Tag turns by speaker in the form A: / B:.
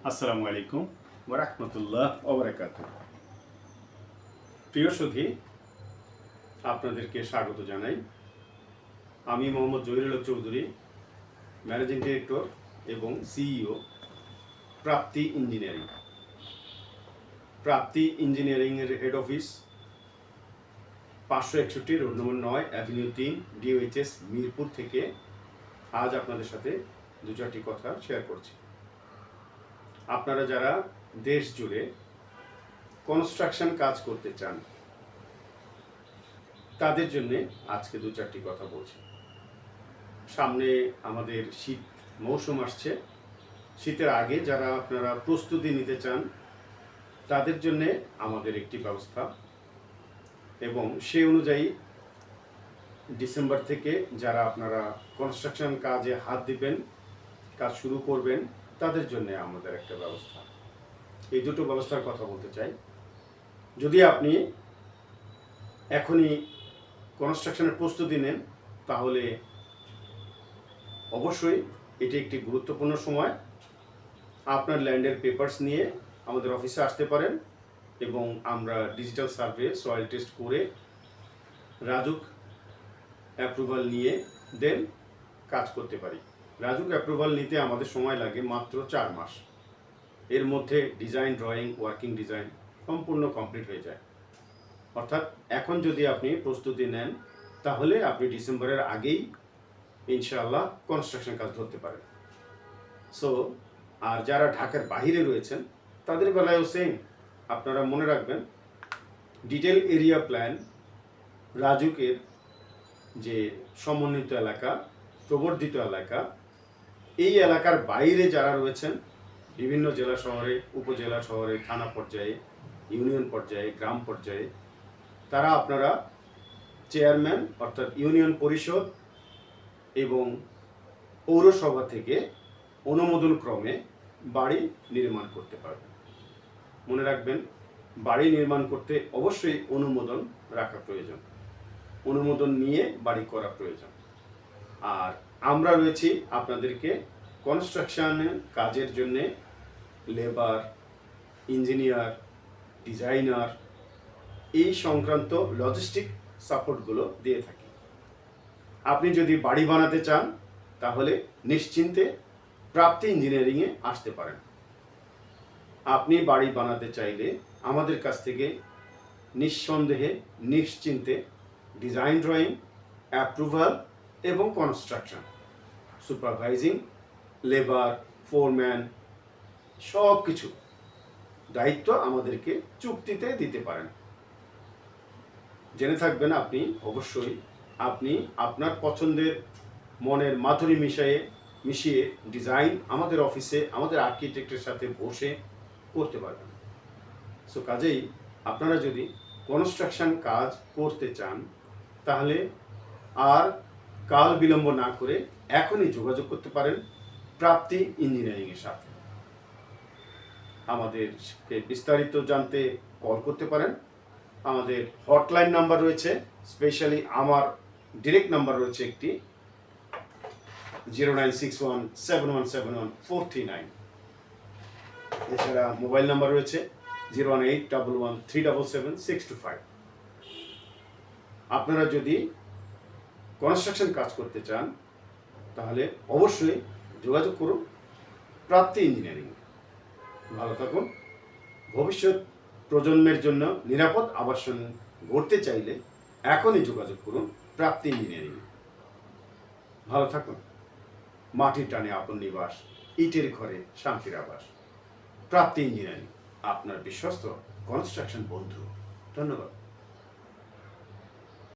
A: আসসালামু আলাইকুম ওয়া রাহমাতুল্লাহ ওয়া বারাকাতুহু। প্রিয় সুধী, আপনাদেরকে স্বাগত জানাই। আমি মোহাম্মদ জহিরুল হক চৌধুরী, ম্যানেজিং ডিরেক্টর এবং সিইও, প্রাপ্তি ইঞ্জিনিয়ারিং। প্রাপ্তি ইঞ্জিনিয়ারিংয়ের head office 561 road number 9, avenue 3, DOHS, Mirpur থেকে আজ আপনাদের সাথে দু চারটি কথা শেয়ার করছি। আপনারা যারা দেশ জুড়ে কনস্ট্রাকশন কাজ করতে চান, তাদের জন্য আজকে দু চারটি কথা বলছি। সামনে আমাদের শীত মৌসুম আসছে। শীতের আগে যারা আপনারা প্রস্তুতি নিতে চান, তাদের জন্য আমাদের একটি ব্যবস্থা, এবং সেই অনুযায়ী ডিসেম্বর থেকে যারা আপনারা কনস্ট্রাকশন কাজে হাত দিবেন, কাজ শুরু করবেন, তাদের জন্য আমাদের একটা ব্যবস্থা। এই দুটো ব্যবস্থার কথা বলতে চাই। যদি আপনি এখনই কনস্ট্রাকশনের প্রস্তুতি নেন, তাহলে অবশ্যই এটি একটি গুরুত্বপূর্ণ সময়। আপনার ল্যান্ডের পেপারস নিয়ে আমাদের অফিসে আসতে পারেন, এবং আমরা ডিজিটাল সার্ভে, সয়েল টেস্ট করে রাজুক অ্যাপ্রুভাল নিয়ে দেন কাজ করতে পারি। রাজুক অ্যাপ্রুভাল নিতে আমাদের সময় লাগে মাত্র 4 মাস। এর মধ্যে ডিজাইন, ড্রয়িং, ওয়ার্কিং ডিজাইন সম্পূর্ণ কমপ্লিট হয়ে যায়। অর্থাৎ এখন যদি আপনি প্রস্তুতি নেন, তাহলে আপনি ডিসেম্বরের আগেই ইনশাআল্লাহ কনস্ট্রাকশন কাজ ধরতে পারেন। সো আর যারা ঢাকার বাইরে রয়েছেন, তাদের বেলায়ও সেম। আপনারা মনে রাখবেন, ডিটেল এরিয়া প্ল্যান, রাজুকের যে সমন্বিত এলাকা, প্রবর্ধিত এলাকা, এই এলাকার বাইরে যারা রয়েছেন, বিভিন্ন জেলা শহরে, উপজেলা শহরে, থানা পর্যায়ে, ইউনিয়ন পর্যায়ে, গ্রাম পর্যায়ে, তারা আপনারা চেয়ারম্যান অর্থাৎ ইউনিয়ন পরিষদ এবং পৌরসভা থেকে অনুমোদন ক্রমে বাড়ি নির্মাণ করতে পারবেন। মনে রাখবেন, বাড়ি নির্মাণ করতে অবশ্যই অনুমোদন রাখা প্রয়োজন। অনুমোদন নিয়ে বাড়ি করা প্রয়োজন। আর আমরা রয়েছি আপনাদেরকে কনস্ট্রাকশনের কাজের জন্যে লেবার, ইঞ্জিনিয়ার, ডিজাইনার, এই সংক্রান্ত লজিস্টিক সাপোর্টগুলো দিয়ে থাকি। আপনি যদি বাড়ি বানাতে চান, তাহলে নিশ্চিন্তে প্রাপ্তি ইঞ্জিনিয়ারিংয়ে আসতে পারেন। আপনি বাড়ি বানাতে চাইলে আমাদের কাছ থেকে নিঃসন্দেহে, নিশ্চিন্তে ডিজাইন, ড্রয়িং, অ্যাপ্রুভাল এবং কনস্ট্রাকশন, সুপারভাইজিং, লেবার, ফোরম্যান, সব কিছু দায়িত্ব আমাদেরকে চুক্তিতে দিতে পারেন। জেনে থাকবেন, আপনি অবশ্যই আপনার পছন্দের মনের মাধুরী মিশিয়ে ডিজাইন আমাদের অফিসে আমাদের আর্কিটেক্টের সাথে বসে করতে পারবেন। সো কাজেই আপনারা যদি কনস্ট্রাকশন কাজ করতে চান, তাহলে আর কাল বিলম্ব না করে এখনই যোগাযোগ করতে পারেন প্রাপ্তি ইঞ্জিনিয়ারিংয়ের সাথে। আমাদেরকে বিস্তারিত জানতে কল করতে পারেন। আমাদের হটলাইন নাম্বার রয়েছে, স্পেশালি আমার ডিরেক্ট নাম্বার রয়েছে একটি, 096171714139। এছাড়া মোবাইল নাম্বার রয়েছে 01811377625। আপনারা যদি কনস্ট্রাকশন কাজ করতে চান, তাহলে অবশ্যই যোগাযোগ করুন প্রাপ্তি ইঞ্জিনিয়ারিং। ভালো থাকুন। ভবিষ্যৎ প্রজন্মের জন্য নিরাপদ আবাসন গড়তে চাইলে এখনই যোগাযোগ করুন প্রাপ্তি ইঞ্জিনিয়ারিং। ভালো থাকুন। মাটির টানে আপন নিবাস, ইটের ঘরে শান্তির আবাস। প্রাপ্তি ইঞ্জিনিয়ারিং, আপনার বিশ্বস্ত কনস্ট্রাকশন বন্ধু। ধন্যবাদ।